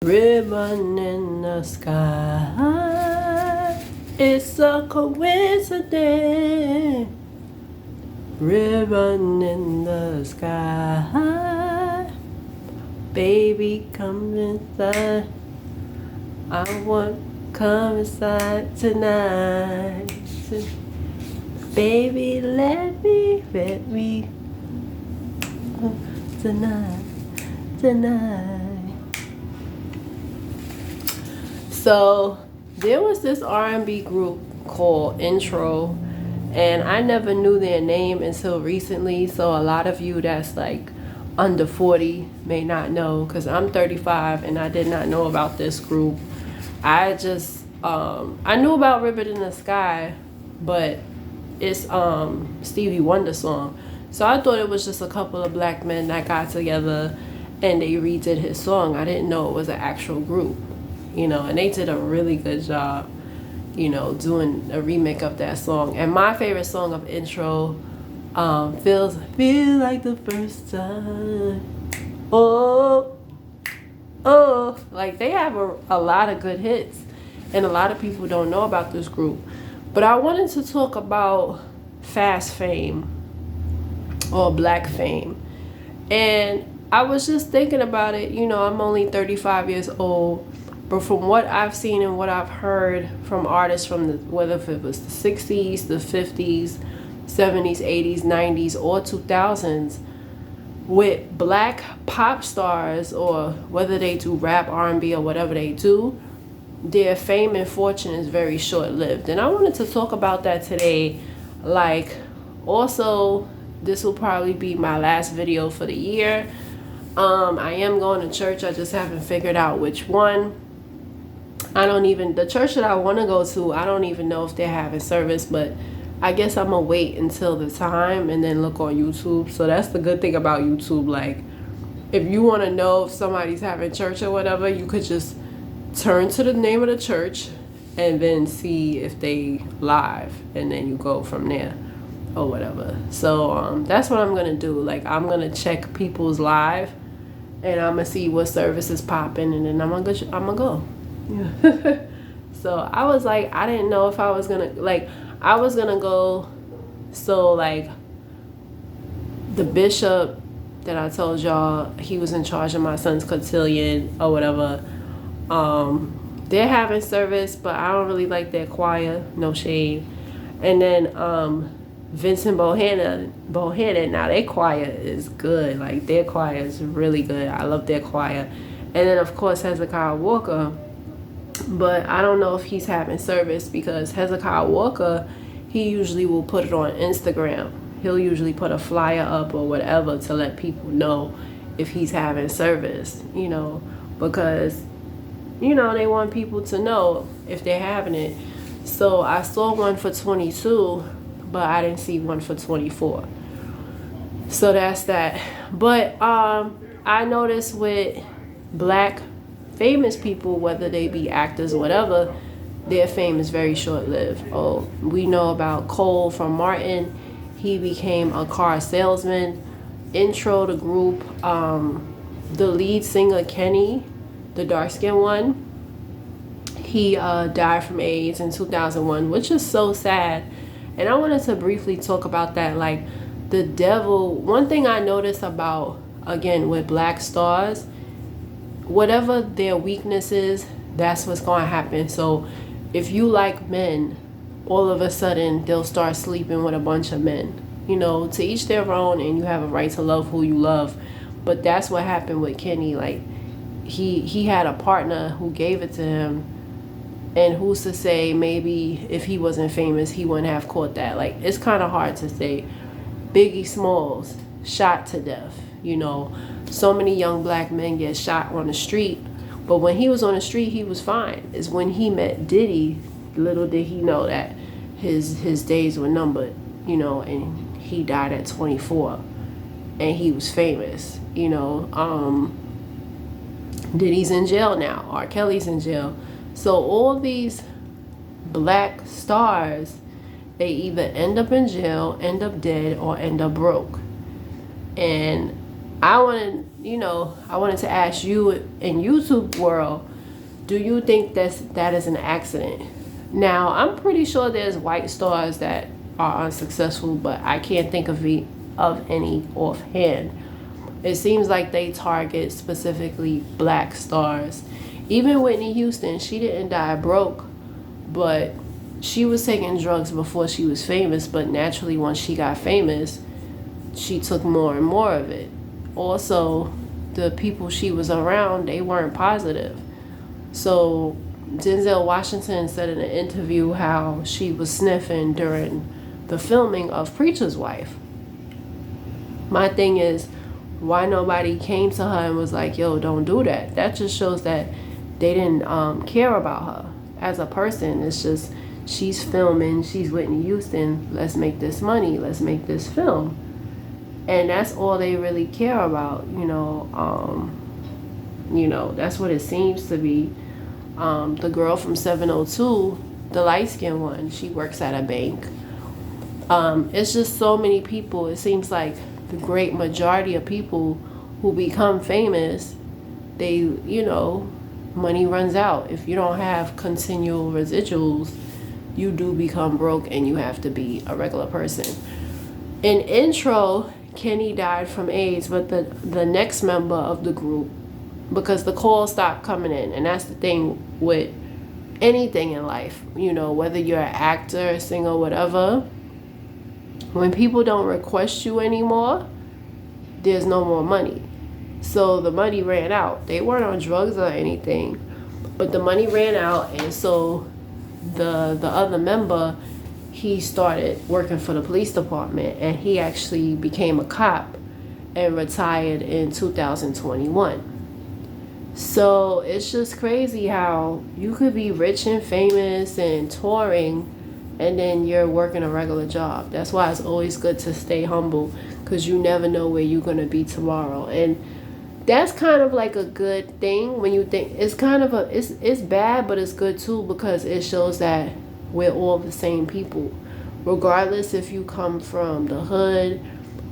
Ribbon in the sky. It's a coincidence. Ribbon in the sky. Baby, come inside. I want come inside tonight. Baby, let me tonight. So there was this R&B group called Intro, and I never knew their name until recently. So a lot of you that's like under 40 may not know, because I'm 35 and I did not know about this group. I just I knew about Ribbon in the Sky, but it's Stevie Wonder song. So I thought it was just a couple of black men that got together and they redid his song. I didn't know it was an actual group, and they did a really good job, doing a remake of that song. And my favorite song of Intro, feel like the first time. Oh, like they have a lot of good hits, and a lot of people don't know about this group. But I wanted to talk about fast fame or black fame. And I was just thinking about it. I'm only 35 years old, but from what I've seen and what I've heard from artists from whether if it was the 60s, the 50s, 70s, 80s, 90s, or 2000s, with black pop stars, or whether they do rap, R&B, or whatever they do, their fame and fortune is very short-lived. And I wanted to talk about that today. Also, this will probably be my last video for the year. I am going to church. I just haven't figured out which one. The church that I want to go to, I don't even know if they're having service, but I guess I'm going to wait until the time and then look on YouTube. So that's the good thing about YouTube. Like, if you want to know if somebody's having church or whatever, you could just turn to the name of the church and then see if they live, and then you go from there or whatever. So that's what I'm going to do. Like, I'm going to check people's live, and I'm going to see what service is popping, and then I'm going to go. Yeah. So I was like, I didn't know if I was gonna go. So like, the bishop that I told y'all, he was in charge of my son's cotillion or whatever, they're having service, but I don't really like their choir, no shade. And then Vincent Bohannon, now their choir is good. Like, their choir is really good. I love their choir. And then of course Hezekiah Walker, but I don't know if he's having service, because Hezekiah Walker, he usually will put it on Instagram. He'll usually put a flyer up or whatever to let people know if he's having service, because, they want people to know if they're having it. So I saw one for 22, but I didn't see one for 24. So that's that. But I noticed with black famous people, whether they be actors or whatever, their fame is very short-lived. Oh, we know about Cole from Martin. He became a car salesman. Intro, the group, the lead singer Kenny, the dark-skinned one, he died from AIDS in 2001, which is so sad. And I wanted to briefly talk about that. Like, the devil, one thing I noticed about, again, with black stars, whatever their weakness is, that's what's going to happen. So if you like men, all of a sudden they'll start sleeping with a bunch of men. To each their own, and you have a right to love who you love. But that's what happened with Kenny. Like, he had a partner who gave it to him, and who's to say maybe if he wasn't famous, he wouldn't have caught that. Like, it's kind of hard to say. Biggie Smalls, shot to death. So many young black men get shot on the street, but when he was on the street, he was fine. It's when he met Diddy, little did he know that his days were numbered, and he died at 24, and he was famous. Diddy's in jail now. R. Kelly's in jail. So all these black stars, they either end up in jail, end up dead, or end up broke. And I want to, I wanted to ask you, in YouTube world, do you think that is an accident? Now, I'm pretty sure there's white stars that are unsuccessful, but I can't think of any offhand. It seems like they target specifically black stars. Even Whitney Houston, she didn't die broke, but she was taking drugs before she was famous, but naturally once she got famous, she took more and more of it. Also, the people she was around, they weren't positive. So Denzel Washington said in an interview how she was sniffing during the filming of Preacher's Wife. My thing is, why nobody came to her and was like, yo, don't do that? That just shows that they didn't care about her as a person. It's just, she's filming, she's Whitney Houston, let's make this money, let's make this film. And that's all they really care about, that's what it seems to be. The girl from 702, the light-skinned one, she works at a bank. It's just so many people. It seems like the great majority of people who become famous, they, money runs out. If you don't have continual residuals, you do become broke and you have to be a regular person. In intro, Kenny died from AIDS, but the next member of the group, because the calls stopped coming in, and that's the thing with anything in life, whether you're an actor, singer, whatever, when people don't request you anymore, there's no more money. So the money ran out. They weren't on drugs or anything, but the money ran out, and so the other member, he started working for the police department, and he actually became a cop and retired in 2021. So it's just crazy how you could be rich and famous and touring, and then you're working a regular job. That's why it's always good to stay humble, because you never know where you're going to be tomorrow. And that's kind of like a good thing when you think it's kind of it's bad, but it's good too, because it shows that we're all the same people. Regardless if you come from the hood,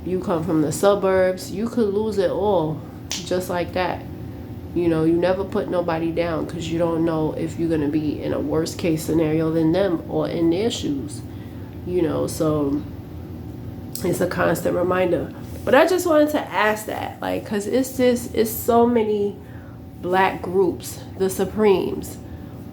you come from the suburbs, you could lose it all just like that. You never put nobody down, because you don't know if you're going to be in a worse case scenario than them or in their shoes. So it's a constant reminder. But I just wanted to ask that, because it's so many black groups. The Supremes,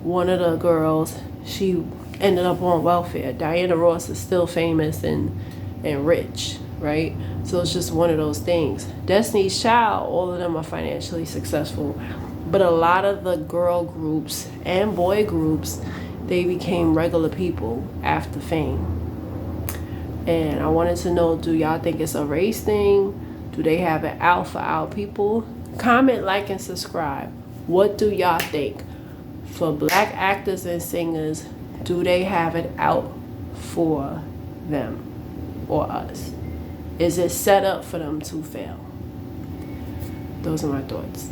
one of the girls, she ended up on welfare. Diana Ross is still famous and rich, right? So it's just one of those things. Destiny's Child, all of them are financially successful. But a lot of the girl groups and boy groups, they became regular people after fame. And I wanted to know, do y'all think it's a race thing? Do they have it out for our people? Comment, like, and subscribe. What do y'all think? For black actors and singers, do they have it out for them or us? Is it set up for them to fail? Those are my thoughts.